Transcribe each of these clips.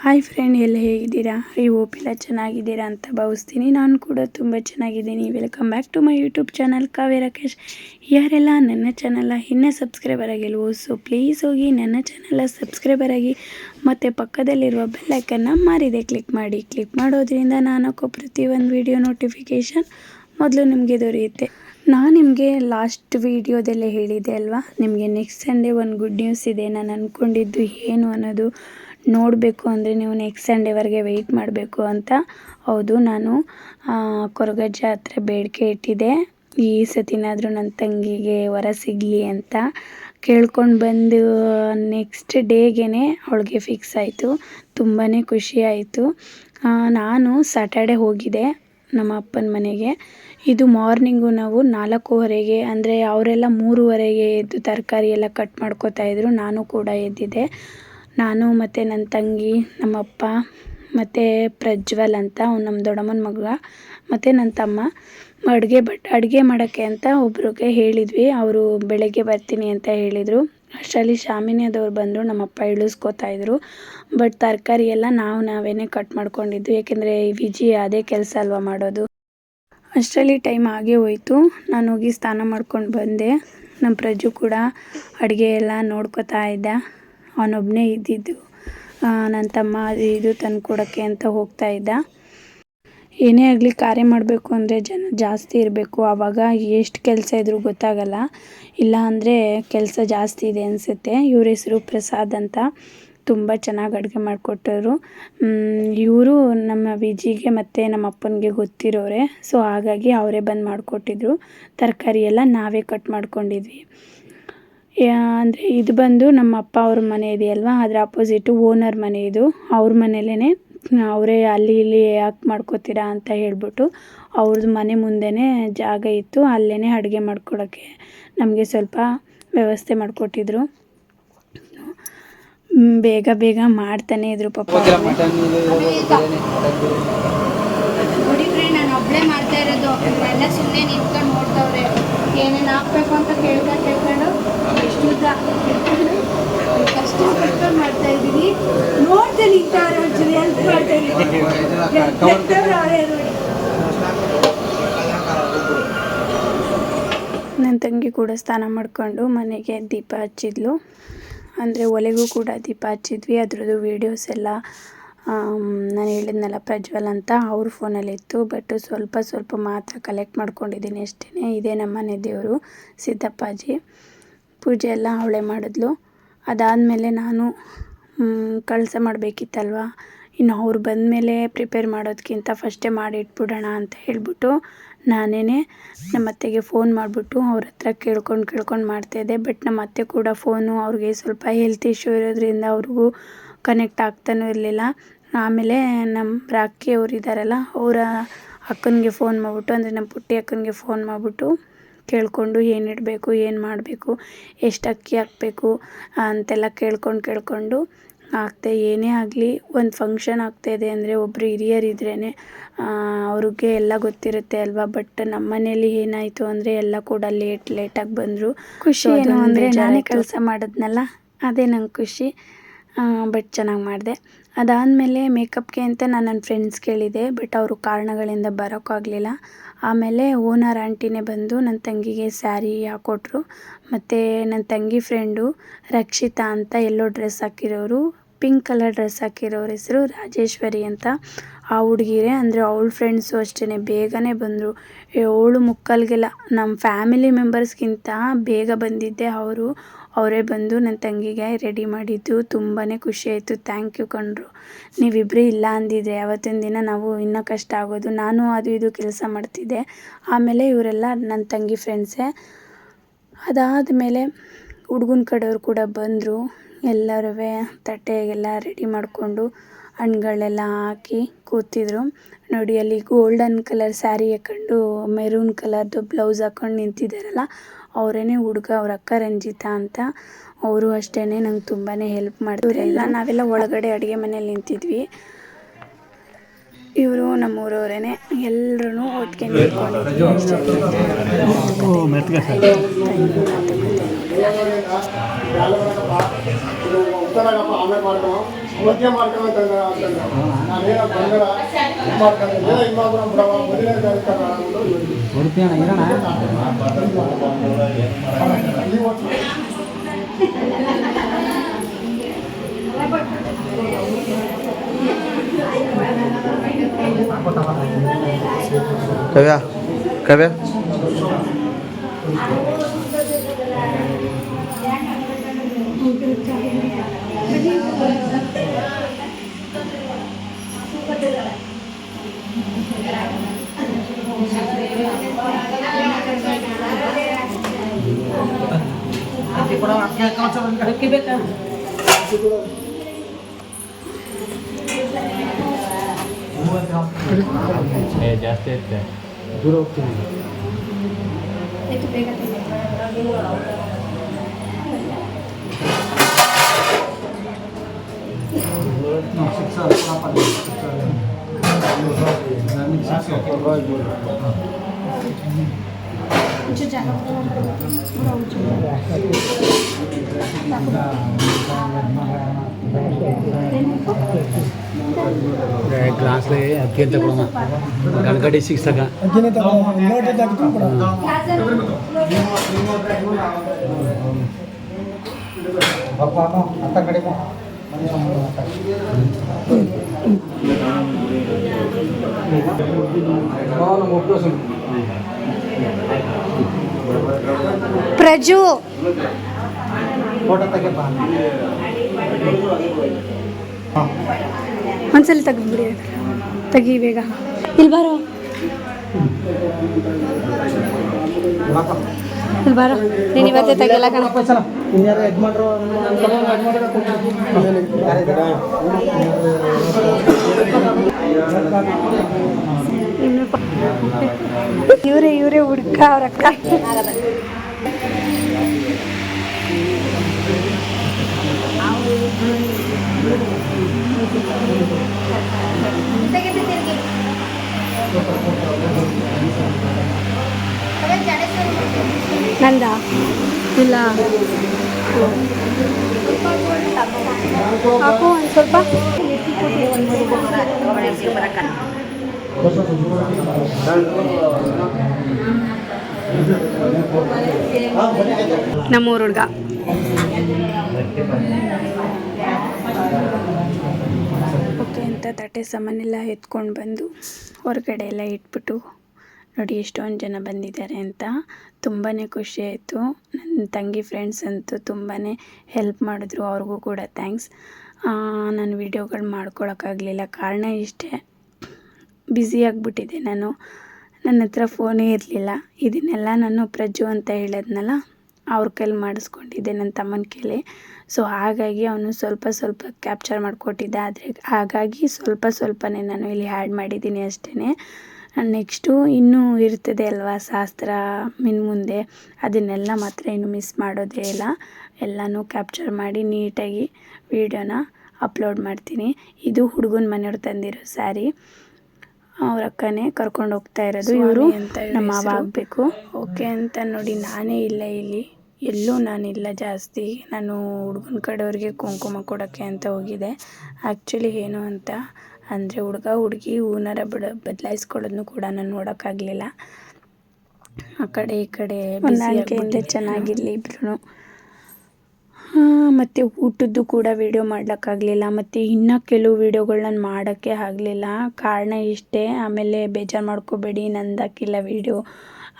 Hi friend, ಎಲ್ಲ ಹೇಗಿದ್ದೀರಾ? I hope ಎಲ್ಲ ಚೆನ್ನಾಗಿದ್ದೀರಾ ಅಂತ ಭಾವಿಸ್ತೀನಿ. ನಾನು ಕೂಡ ತುಂಬ ಚೆನ್ನಾಗಿದ್ದೀನಿ. Welcome back to my YouTube channel Kavya Rakesh. ಯಾರೆಲ್ಲ ನನ್ನ ಚಾನಲ್ನ ಇನ್ನೂ ಸಬ್ಸ್ಕ್ರೈಬರ್ ಆಗಿಲ್ವೋ, ಸೊ ಪ್ಲೀಸ್ ಹೋಗಿ ನನ್ನ ಚಾನಲ್ನ ಸಬ್ಸ್ಕ್ರೈಬರ್ ಆಗಿ ಮತ್ತು ಪಕ್ಕದಲ್ಲಿರುವ ಬೆಲ್ಲೈಕನ್ನ ಮಾರಿದೆ ಕ್ಲಿಕ್ ಮಾಡಿ. ಕ್ಲಿಕ್ ಮಾಡೋದ್ರಿಂದ ನಾನು ಹಾಕೋ ಪ್ರತಿಯೊಂದು ವಿಡಿಯೋ ನೋಟಿಫಿಕೇಷನ್ ಮೊದಲು ನಿಮಗೆ ದೊರೆಯುತ್ತೆ. ನಾನು ನಿಮಗೆ ಲಾಸ್ಟ್ ವೀಡಿಯೋದಲ್ಲೇ ಹೇಳಿದೆ ಅಲ್ವಾ, ನಿಮಗೆ ನೆಕ್ಸ್ಟ್ ಸಂಡೇ ಒಂದು ಗುಡ್ ನ್ಯೂಸ್ ಇದೆ. ನಾನು ಅಂದ್ಕೊಂಡಿದ್ದು ಏನು ಅನ್ನೋದು ನೋಡಬೇಕು ಅಂದರೆ ನೀವು ನೆಕ್ಸ್ಟ್ ಸಂಡೇವರೆಗೆ ವೆಯ್ಟ್ ಮಾಡಬೇಕು ಅಂತ. ಹೌದು, ನಾನು ಕೊರಗಜ್ಜ ಹತ್ರ ಬೇಡಿಕೆ ಇಟ್ಟಿದ್ದೆ, ಈ ಸತಿನಾದರೂ ನನ್ನ ತಂಗಿಗೆ ವರ ಸಿಗಲಿ ಅಂತ. ಕೇಳ್ಕೊಂಡು ಬಂದು ನೆಕ್ಸ್ಟ್ ಡೇಗೇ ಅವಳಿಗೆ ಫಿಕ್ಸ್ ಆಯಿತು. ತುಂಬಾ ಖುಷಿ ಆಯಿತು. ನಾನು ಸ್ಯಾಟರ್ಡೆ ಹೋಗಿದ್ದೆ ನಮ್ಮ ಅಪ್ಪನ ಮನೆಗೆ. ಇದು ಮಾರ್ನಿಂಗು ನಾವು 4:15 ಅಂದರೆ ಅವರೆಲ್ಲ 3:15 ಎದ್ದು ತರಕಾರಿ ಎಲ್ಲ ಕಟ್ ಮಾಡ್ಕೋತಾಯಿದ್ರು. ನಾನು ಕೂಡ ಎದ್ದಿದ್ದೆ. ನಾನು ಮತ್ತು ನನ್ನ ತಂಗಿ, ನಮ್ಮಪ್ಪ ಮತ್ತು ಪ್ರಜ್ವಲ್ ಅಂತ ಅವ್ನು ನಮ್ಮ ದೊಡ್ಡಮ್ಮನ ಮಗ, ಮತ್ತು ನನ್ನ ತಮ್ಮ ಅಡುಗೆ ಮಾಡೋಕ್ಕೆ ಅಂತ ಒಬ್ರಿಗೆ ಹೇಳಿದ್ವಿ. ಅವರು ಬೆಳಗ್ಗೆ ಬರ್ತೀನಿ ಅಂತ ಹೇಳಿದರು. ಅಷ್ಟರಲ್ಲಿ ಶಾಮಿನಿಯದವ್ರು ಬಂದರು. ನಮ್ಮಪ್ಪ ಇಳಿಸ್ಕೋತಾಯಿದ್ರು. ಬಟ್ ತರಕಾರಿ ಎಲ್ಲ ನಾವೇ ಕಟ್ ಮಾಡ್ಕೊಂಡಿದ್ದು, ಏಕೆಂದರೆ ವಿಜಿ ಅದೇ ಕೆಲಸ ಅಲ್ವಾ ಮಾಡೋದು. ಅಷ್ಟರಲ್ಲಿ ಟೈಮ್ ಆಗೇ ಹೋಯಿತು. ನಾನು ಹೋಗಿ ಸ್ನಾನ ಮಾಡ್ಕೊಂಡು ಬಂದೆ. ನಮ್ಮ ಪ್ರಜ್ಜು ಕೂಡ ಅಡುಗೆ ಎಲ್ಲ ನೋಡ್ಕೋತಾ ಇದ್ದ. ಅವನೊಬ್ಬನೇ ಇದ್ದಿದ್ದು. ನನ್ನ ತಮ್ಮ ಇದು ತಂದು ಕೊಡೋಕ್ಕೆ ಅಂತ ಹೋಗ್ತಾ ಇದ್ದ. ಏನೇ ಆಗಲಿ ಕಾರ್ಯ ಮಾಡಬೇಕು ಅಂದರೆ ಜನ ಜಾಸ್ತಿ ಇರಬೇಕು. ಆವಾಗ ಎಷ್ಟು ಕೆಲಸ ಇದ್ರೂ ಗೊತ್ತಾಗಲ್ಲ. ಇಲ್ಲ ಅಂದರೆ ಕೆಲಸ ಜಾಸ್ತಿ ಇದೆ ಅನಿಸುತ್ತೆ. ಇವ್ರ ಹೆಸರು ಪ್ರಸಾದ್ ಅಂತ. ತುಂಬ ಚೆನ್ನಾಗಿ ಅಡುಗೆ ಮಾಡಿಕೊಟ್ಟರು. ಇವರು ನಮ್ಮ ವಿಜಿಗೆ ಮತ್ತು ನಮ್ಮ ಅಪ್ಪನಿಗೆ ಗೊತ್ತಿರೋರೆ. ಸೊ ಹಾಗಾಗಿ ಅವರೇ ಬಂದು ಮಾಡಿಕೊಟ್ಟಿದ್ರು. ತರಕಾರಿ ಎಲ್ಲ ನಾವೇ ಕಟ್ ಮಾಡ್ಕೊಂಡಿದ್ವಿ. ಅಂದರೆ ಇದು ಬಂದು ನಮ್ಮ ಅಪ್ಪ ಅವ್ರ ಮನೆ ಇದೆಯಲ್ವ, ಅದರ ಅಪೋಸಿಟು ಓನರ್ ಮನೆ ಇದು. ಅವ್ರ ಮನೇಲೇ ಅವರೇ ಅಲ್ಲಿ ಇಲ್ಲಿ ಯಾಕೆ ಮಾಡ್ಕೋತೀರಾ ಅಂತ ಹೇಳ್ಬಿಟ್ಟು ಅವ್ರದ್ದು ಮನೆ ಮುಂದೆನೇ ಜಾಗ ಇತ್ತು. ಅಲ್ಲೇ ಅಡುಗೆ ಮಾಡ್ಕೊಡೋಕ್ಕೆ ನಮಗೆ ಸ್ವಲ್ಪ ವ್ಯವಸ್ಥೆ ಮಾಡಿಕೊಟ್ಟಿದ್ರು. ಬೇಗ ಬೇಗ ಮಾಡ್ತಾನೆ ಇದ್ರು ಪಾಪ. ನೋಡಿ ಫ್ರೆಂಡ್, ನಾನು ಒಬ್ಬಳೇ ಮಾಡ್ತಾ ಇರೋದು. ಎಲ್ಲ ಸುಮ್ಮನೆ ನಿಂತ್ಕೊಂಡು ನೋಡ್ತಾವ್ರೆ. ಏನೇನು ಹಾಕ್ಬೇಕು ಅಂತ ಕೇಳ್ಕೊಂಡು ಎಷ್ಟು ಕಷ್ಟಪಟ್ಟು ಮಾಡ್ತಾ ಇದ್ದೀನಿ. ನೋಡ್ತಾ ನಿಂತವ್ರೆ, ಒಂಚೂರು ಹೆಲ್ಪ್ ಮಾಡ್ತಾ ಇದ್ದೀನಿ. ನನ್ನ ತಂಗಿ ಕೂಡ ಸ್ನಾನ ಮಾಡಿಕೊಂಡು ಮನೆಗೆ ದೀಪ ಹಚ್ಚಿದ್ಲು. ಅಂದರೆ ಒಲೆಗೂ ಕೂಡ ದೀಪ ಹಚ್ಚಿದ್ವಿ. ಅದರದ್ದು ವೀಡಿಯೋಸ್ ಎಲ್ಲ ನಾನು ಹೇಳಿದ್ನಲ್ಲ ಪ್ರಜ್ವಲ್ ಅಂತ, ಅವ್ರ ಫೋನಲ್ಲಿತ್ತು. ಬಟ್ ಸ್ವಲ್ಪ ಮಾತ್ರ ಕಲೆಕ್ಟ್ ಮಾಡ್ಕೊಂಡಿದ್ದೀನಿ ಅಷ್ಟೇ. ಇದೇ ನಮ್ಮ ಮನೆ ದೇವರು ಸಿದ್ದಪ್ಪಾಜಿ. ಪೂಜೆ ಎಲ್ಲ ಅವಳೇ ಮಾಡಿದ್ಲು. ಅದಾದಮೇಲೆ ನಾನು ಕಳಸ ಮಾಡಬೇಕಿತ್ತಲ್ವ, ಇನ್ನು ಅವ್ರು ಬಂದಮೇಲೆ ಪ್ರಿಪೇರ್ ಮಾಡೋದಕ್ಕಿಂತ ಫಸ್ಟೇ ಮಾಡಿ ಇಟ್ಬಿಡೋಣ ಅಂತ ಹೇಳ್ಬಿಟ್ಟು ನಾನೇ ನಮ್ಮ ಅತ್ತೆಗೆ ಫೋನ್ ಮಾಡಿಬಿಟ್ಟು ಅವ್ರ ಹತ್ರ ಕೇಳ್ಕೊಂಡು ಮಾಡ್ತಾಯಿದ್ದೆ. ಬಟ್ ನಮ್ಮ ಅತ್ತೆ ಕೂಡ ಫೋನು ಅವ್ರಿಗೆ ಸ್ವಲ್ಪ ಹೆಲ್ತ್ ಇಶ್ಯೂ ಇರೋದ್ರಿಂದ ಅವ್ರಿಗೂ ಕನೆಕ್ಟ್ ಆಗ್ತಾನೂ ಇರಲಿಲ್ಲ. ಆಮೇಲೆ ನಮ್ಮ ರಾಖಿ ಅವ್ರು ಇದ್ದಾರಲ್ಲ, ಅವರ ಅಕ್ಕನಿಗೆ ಫೋನ್ ಮಾಡಿಬಿಟ್ಟು, ಅಂದರೆ ನಮ್ಮ ಪುಟ್ಟಿ ಅಕ್ಕನಿಗೆ ಫೋನ್ ಮಾಡಿಬಿಟ್ಟು ಕೇಳಿಕೊಂಡು ಏನಿಡಬೇಕು, ಏನು ಮಾಡಬೇಕು, ಎಷ್ಟು ಅಕ್ಕಿ ಹಾಕಬೇಕು ಅಂತೆಲ್ಲ ಕೇಳ್ಕೊಂಡು ಆಗ್ತೆ. ಏನೇ ಆಗಲಿ ಒಂದು ಫಂಕ್ಷನ್ ಆಗ್ತಾಯಿದೆ ಅಂದರೆ ಒಬ್ಬರು ಹಿರಿಯರಿದ್ರೇ ಅವ್ರಿಗೆ ಎಲ್ಲ ಗೊತ್ತಿರುತ್ತೆ ಅಲ್ವಾ. ಬಟ್ ನಮ್ಮ ಮನೇಲಿ ಏನಾಯಿತು ಅಂದರೆ ಎಲ್ಲ ಕೂಡ ಲೇಟಾಗಿ ಬಂದರು. ಖುಷಿ ಏನು ಅಂದರೆ ನಾನೇ ಕೆಲಸ ಮಾಡಿದ್ನಲ್ಲ, ಅದೇ ನಂಗೆ ಖುಷಿ. ಬಟ್ ಚೆನ್ನಾಗಿ ಮಾಡಿದೆ. ಅದಾದಮೇಲೆ ಮೇಕಪ್ಗೆ ಅಂತ ನಾನು ನನ್ನ ಫ್ರೆಂಡ್ಸ್ ಕೇಳಿದೆ. ಬಟ್ ಅವರು ಕಾರಣಗಳಿಂದ ಬರೋಕ್ಕಾಗಲಿಲ್ಲ. ಆಮೇಲೆ ಓನರ್ ಆಂಟಿನೇ ಬಂದು ನನ್ನ ತಂಗಿಗೆ ಸ್ಯಾರಿ ಹಾಕ್ಕೊಟ್ರು. ಮತ್ತು ನನ್ನ ತಂಗಿ ಫ್ರೆಂಡು ರಕ್ಷಿತಾ ಅಂತ ಎಲ್ಲೋ ಡ್ರೆಸ್ ಹಾಕಿರೋರು, ಪಿಂಕ್ ಕಲರ್ ಡ್ರೆಸ್ ಹಾಕಿರೋರ ಹೆಸರು ರಾಜೇಶ್ವರಿ ಅಂತ. ಆ ಹುಡುಗಿರೇ ಅಂದರೆ ಅವಳ ಫ್ರೆಂಡ್ಸು ಅಷ್ಟೇ ಬೇಗನೆ ಬಂದರು. ಅವಳು ಮುಕ್ಕಲ್ಗೆಲ್ಲ ನಮ್ಮ ಫ್ಯಾಮಿಲಿ ಮೆಂಬರ್ಸ್ಗಿಂತ ಬೇಗ ಬಂದಿದ್ದೆ. ಅವರೇ ಬಂದು ನನ್ನ ತಂಗಿಗೆ ರೆಡಿ ಮಾಡಿದ್ದು. ತುಂಬಾ ಖುಷಿ ಆಯಿತು. ಥ್ಯಾಂಕ್ ಯು ಕಣ್ರು. ನೀವಿಬ್ಬರು ಇಲ್ಲ ಅಂದಿದ್ರೆ ಅವತ್ತಿನ ದಿನ ನಾವು ಇನ್ನೂ ಕಷ್ಟ ಆಗೋದು. ನಾನು ಅದು ಇದು ಕೆಲಸ ಮಾಡ್ತಿದ್ದೆ. ಆಮೇಲೆ ಇವರೆಲ್ಲ ನನ್ನ ತಂಗಿ ಫ್ರೆಂಡ್ಸೇ. ಅದಾದಮೇಲೆ ಹುಡುಗನ ಕಡೆಯವ್ರು ಕೂಡ ಬಂದರು. ಎಲ್ಲರೂ ತಟ್ಟೆಗೆಲ್ಲ ರೆಡಿ ಮಾಡಿಕೊಂಡು ಹಣ್ಣುಗಳೆಲ್ಲ ಹಾಕಿ ಕೂತಿದ್ರು. ನೋಡಿ, ಅಲ್ಲಿ ಗೋಲ್ಡನ್ ಕಲರ್ ಸ್ಯಾರಿ ಹಾಕ್ಕೊಂಡು ಮೆರೂನ್ ಕಲರ್ದು ಬ್ಲೌಸ್ ಹಾಕ್ಕೊಂಡು ನಿಂತಿದ್ದಾರಲ್ಲ, ಅವರೇ ಹುಡುಗ, ಅವ್ರ ಅಕ್ಕ ರಂಜಿತಾ ಅಂತ. ಅವರು ಅಷ್ಟೇ ನಂಗೆ ತುಂಬಾ ಹೆಲ್ಪ್ ಮಾಡಿದ್ರು. ನಾವೆಲ್ಲ ಒಳಗಡೆ ಅಡುಗೆ ಮನೇಲಿ ನಿಂತಿದ್ವಿ. ಇವರು ನಮ್ಮೂರವರೇ. ಎಲ್ಲರೂ ಒಟ್ಟಿಗೆ ನಿಂತ್ಕೊಂಡಿದ್ವಿ. ಅವತ್ತೇ ಮಾಡ್ಕೊಂಡ್ರೆ ನಾನೇನೋ ಬಂದಳ ಮಾಡ್ಕೊಂಡಿದ್ದೆ ಇವಾಗ ಬಿಡವ ಮೊದಲನೇ ಕವ್ಯ ಕವ್ಯ ಜಾಸ್ತಿ ಐತೆ ದೂರ ಹೋಗ್ತೀನಿ ಗ್ಲಾಸ್ ಅಕ್ಕಿ ಅಂತ ಕೊಡೋಣ ಗಡಗಡೆ ಸಿಕ್ಸಾಗ ಪ್ರಜು ಫೋಟೋ ತೆಗೆಪ್ಪ ಒಂದ್ಸಲ ತೆಗೆದ್ಬಿಡಿ ತೆಗಿ ಬೇಗ ಇಲ್ಲಿ ಬಾರೋ ಇಲ್ಲಿ ಬಾರೋ ನೀನು ಇವತ್ತೇ ತೆಗಿಯಲ್ಲ ಕಣ ಇನ್ಯಾರು ಯಜಮಾನ್ರು ಇವರೇ ಹುಡ್ಕ ಅವ್ರ ಅಕ್ಕ ನಂದ ಇಲ್ಲ ಹಾಕು ಒಂದು ಸ್ವಲ್ಪ ನಮ್ಮೂರು ಹುಡುಗ ಓಕೆ ಅಂತ ತಟ್ಟೆ ಸಾಮಾನೆಲ್ಲ ಎತ್ಕೊಂಡು ಬಂದು ಹೊರಗಡೆ ಎಲ್ಲ ಇಟ್ಬಿಟ್ಟು ನೋಡಿ ಎಷ್ಟೊಂದು ಜನ ಬಂದಿದ್ದಾರೆ ಅಂತ ತುಂಬಾ ಖುಷಿ ಆಯಿತು. ನನ್ನ ತಂಗಿ ಫ್ರೆಂಡ್ಸ್ ಅಂತೂ ತುಂಬಾ ಹೆಲ್ಪ್ ಮಾಡಿದ್ರು, ಅವ್ರಿಗೂ ಕೂಡ ಥ್ಯಾಂಕ್ಸ್. ನಾನು ವೀಡಿಯೋಗಳು ಮಾಡ್ಕೊಳಕ್ಕಾಗಲಿಲ್ಲ, ಕಾರಣ ಇಷ್ಟೇ, ಬ್ಯುಸಿ ಆಗಿಬಿಟ್ಟಿದ್ದೆ ನಾನು, ನನ್ನ ಹತ್ರ ಫೋನೇ ಇರಲಿಲ್ಲ. ಇದನ್ನೆಲ್ಲ ನಾನು ಪ್ರಜು ಅಂತ ಹೇಳಿದ್ನಲ್ಲ ಅವ್ರ ಕೈಲಿ ಮಾಡಿಸ್ಕೊಂಡಿದ್ದೆ, ನನ್ನ ತಮ್ಮನ ಕೈಲಿ. ಸೊ ಹಾಗಾಗಿ ಅವನು ಸ್ವಲ್ಪ ಸ್ವಲ್ಪ ಕ್ಯಾಪ್ಚರ್ ಮಾಡಿಕೊಟ್ಟಿದ್ದ, ಆದರೆ ಹಾಗಾಗಿ ಸ್ವಲ್ಪನೇ ನಾನು ಇಲ್ಲಿ ಆ್ಯಡ್ ಮಾಡಿದ್ದೀನಿ ಅಷ್ಟೇ. ನೆಕ್ಸ್ಟು ಇನ್ನೂ ಇರ್ತದೆ ಅಲ್ವಾ ಶಾಸ್ತ್ರ ಮುಂದೆ, ಅದನ್ನೆಲ್ಲ ಮಾತ್ರ ಇನ್ನು ಮಿಸ್ ಮಾಡೋದೇ ಇಲ್ಲ. ಎಲ್ಲನೂ ಕ್ಯಾಪ್ಚರ್ ಮಾಡಿ ನೀಟಾಗಿ ವೀಡಿಯೋನ ಅಪ್ಲೋಡ್ ಮಾಡ್ತೀನಿ. ಇದು ಹುಡುಗನ ಮನೆಯವ್ರು ತಂದಿರೋ ಸ್ಯಾರಿ, ಅವ್ರ ಅಕ್ಕನೇ ಕರ್ಕೊಂಡು ಹೋಗ್ತಾ ಇರೋದು. ಇವರು ನಮ್ಮ ಮಾವ ಆಗಬೇಕು. ಓಕೆ ಅಂತ ನೋಡಿ ನಾನೇ ಇಲ್ಲ ಇಲ್ಲಿ, ಎಲ್ಲೂ ನಾನಿಲ್ಲ ಜಾಸ್ತಿ. ನಾನು ಹುಡುಗನ ಕಡೆಯವ್ರಿಗೆ ಕುಂಕುಮ ಕೊಡೋಕ್ಕೆ ಅಂತ ಹೋಗಿದ್ದೆ. ಆ್ಯಕ್ಚುಲಿ ಏನು ಅಂತ ಅಂದರೆ ಹುಡುಗ ಹುಡುಗಿ ಹೂನಾರ ಬದಲಾಯಿಸ್ಕೊಳ್ಳೋದನ್ನು ಕೂಡ ನಾನು ನೋಡೋಕ್ಕಾಗಲಿಲ್ಲ. ಆ ಕಡೆ ಈ ಕಡೆ ಹೊಂದಾಣಿಕೆಯಿಂದ ಚೆನ್ನಾಗಿರಲಿ ಇಬ್ರು. ಮತ್ತು ಊಟದ್ದು ಕೂಡ ವೀಡಿಯೋ ಮಾಡೋಕ್ಕಾಗಲಿಲ್ಲ, ಮತ್ತು ಇನ್ನೂ ಕೆಲವು ವೀಡಿಯೋಗಳು ನಾನು ಮಾಡೋಕ್ಕೆ ಆಗಲಿಲ್ಲ. ಕಾರಣ ಇಷ್ಟೇ, ಆಮೇಲೆ ಬೇಜಾರು ಮಾಡ್ಕೋಬೇಡಿ ನಂದಾಕಿಲ್ಲ ವೀಡಿಯೋ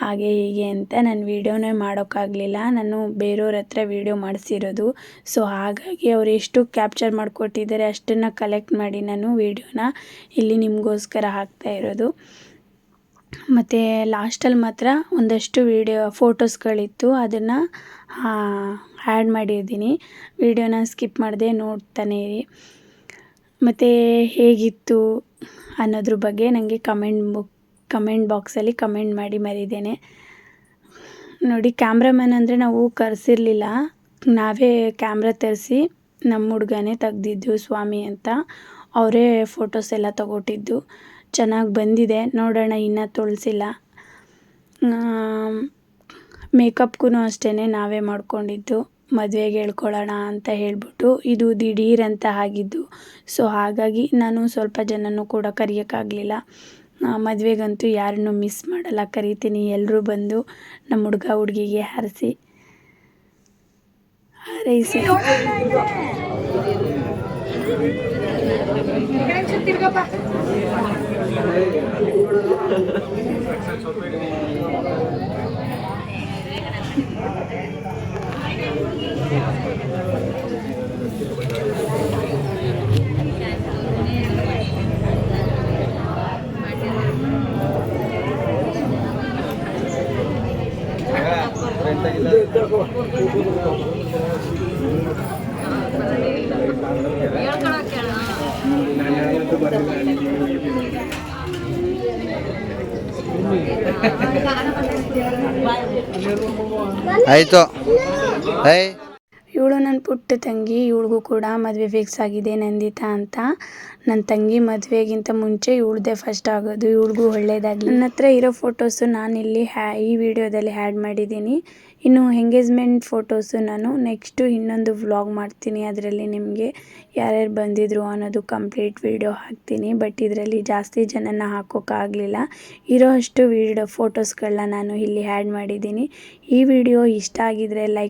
ಹಾಗೆ ಹೀಗೆ ಅಂತ. ನಾನು ವೀಡಿಯೋನೇ ಮಾಡೋಕ್ಕಾಗಲಿಲ್ಲ, ನಾನು ಬೇರೆಯವ್ರ ಹತ್ರ ವೀಡಿಯೋ ಮಾಡಿಸಿರೋದು. ಸೊ ಹಾಗಾಗಿ ಅವ್ರು ಎಷ್ಟು ಕ್ಯಾಪ್ಚರ್ ಮಾಡಿಕೊಟ್ಟಿದ್ದಾರೆ ಅಷ್ಟನ್ನು ಕಲೆಕ್ಟ್ ಮಾಡಿ ನಾನು ವೀಡಿಯೋನ ಇಲ್ಲಿ ನಿಮಗೋಸ್ಕರ ಹಾಕ್ತಾ ಇರೋದು. ಮತ್ತು ಲಾಸ್ಟಲ್ಲಿ ಮಾತ್ರ ಒಂದಷ್ಟು ಫೋಟೋಸ್ಗಳಿತ್ತು, ಅದನ್ನು ಆ್ಯಡ್ ಮಾಡಿದ್ದೀನಿ. ವೀಡಿಯೋನ ಸ್ಕಿಪ್ ಮಾಡದೆ ನೋಡ್ತಾನೆ ಇರಿ. ಮತ್ತು ಹೇಗಿತ್ತು ಅನ್ನೋದ್ರ ಬಗ್ಗೆ ನನಗೆ ಕಮೆಂಟ್ ಬಾಕ್ಸಲ್ಲಿ ಕಮೆಂಟ್ ಮಾಡಿ ಮರಿದೇನೆ. ನೋಡಿ, ಕ್ಯಾಮ್ರಾಮನ್ ಅಂದರೆ ನಾವು ಕರೆಸಿರಲಿಲ್ಲ, ನಾವೇ ಕ್ಯಾಮ್ರಾ ತರಿಸಿ ನಮ್ಮ ಹುಡುಗನೇ ತೆಗ್ದಿದ್ದು, ಸ್ವಾಮಿ ಅಂತ. ಅವರೇ ಫೋಟೋಸ್ ಎಲ್ಲ ತಗೊಟ್ಟಿದ್ದು. ಚೆನ್ನಾಗಿ ಬಂದಿದೆ, ನೋಡೋಣ, ಇನ್ನೂ ತೊಳಸಿಲ್ಲ. ಮೇಕಪ್ಗೂ ಅಷ್ಟೇ ನಾವೇ ಮಾಡ್ಕೊಂಡಿದ್ದು. ಮದುವೆಗೆ ಹೇಳ್ಕೊಳ್ಳೋಣ ಅಂತ ಹೇಳ್ಬಿಟ್ಟು ಇದು ದಿಢೀರ್ ಅಂತ ಆಗಿದ್ದು. ಸೊ ಹಾಗಾಗಿ ನಾನು ಸ್ವಲ್ಪ ಜನನೂ ಕೂಡ ಕರೆಯೋಕ್ಕಾಗಲಿಲ್ಲ. ಮದುವೆಗಂತೂ ಯಾರನ್ನೂ ಮಿಸ್ ಮಾಡಲ್ಲ, ಕರಿತೀನಿ. ಎಲ್ಲರೂ ಬಂದು ನಮ್ಮ ಹುಡುಗ ಹುಡುಗಿಗೆ ಹಾರೈಸಿ ಆಯಿತು. ಏಯ್ ಇವಳು ನನ್ನ ಪುಟ್ಟ ತಂಗಿ. ಇವಳಿಗೂ ಕೂಡ ಮದುವೆ ಫಿಕ್ಸ್ ಆಗಿದೆ, ನಂದಿತಾ ಅಂತ. ನನ್ನ ತಂಗಿ ಮದುವೆಗಿಂತ ಮುಂಚೆ ಇವಳದೇ ಫಸ್ಟ್ ಆಗೋದು. ಇವಳಿಗೂ ಒಳ್ಳೆಯದಾಗಲಿ. ನನ್ನ ಹತ್ರ ಇರೋ ಫೋಟೋಸು ನಾನಿಲ್ಲಿ ಈ ವಿಡಿಯೋದಲ್ಲಿ ಆ್ಯಡ್ ಮಾಡಿದ್ದೀನಿ. ಇನ್ನು ಎಂಗೇಜ್ಮೆಂಟ್ ಫೋಟೋಸು ನಾನು ನೆಕ್ಸ್ಟು ಇನ್ನೊಂದು ವ್ಲಾಗ್ ಮಾಡ್ತೀನಿ. ಅದರಲ್ಲಿ ನಿಮಗೆ ಯಾರ್ಯಾರು ಬಂದಿದ್ರು ಅನ್ನೋದು ಕಂಪ್ಲೀಟ್ ವಿಡಿಯೋ ಹಾಕ್ತೀನಿ. ಬಟ್ ಇದರಲ್ಲಿ ಜಾಸ್ತಿ ಜನನ ಹಾಕೋಕ್ಕಾಗಲಿಲ್ಲ. ಇರೋ ಅಷ್ಟು ಫೋಟೋಸ್ಗಳನ್ನ ನಾನು ಇಲ್ಲಿ ಆ್ಯಡ್ ಮಾಡಿದ್ದೀನಿ. ಈ ವಿಡಿಯೋ ಇಷ್ಟ ಆಗಿದರೆ ಲೈಕ್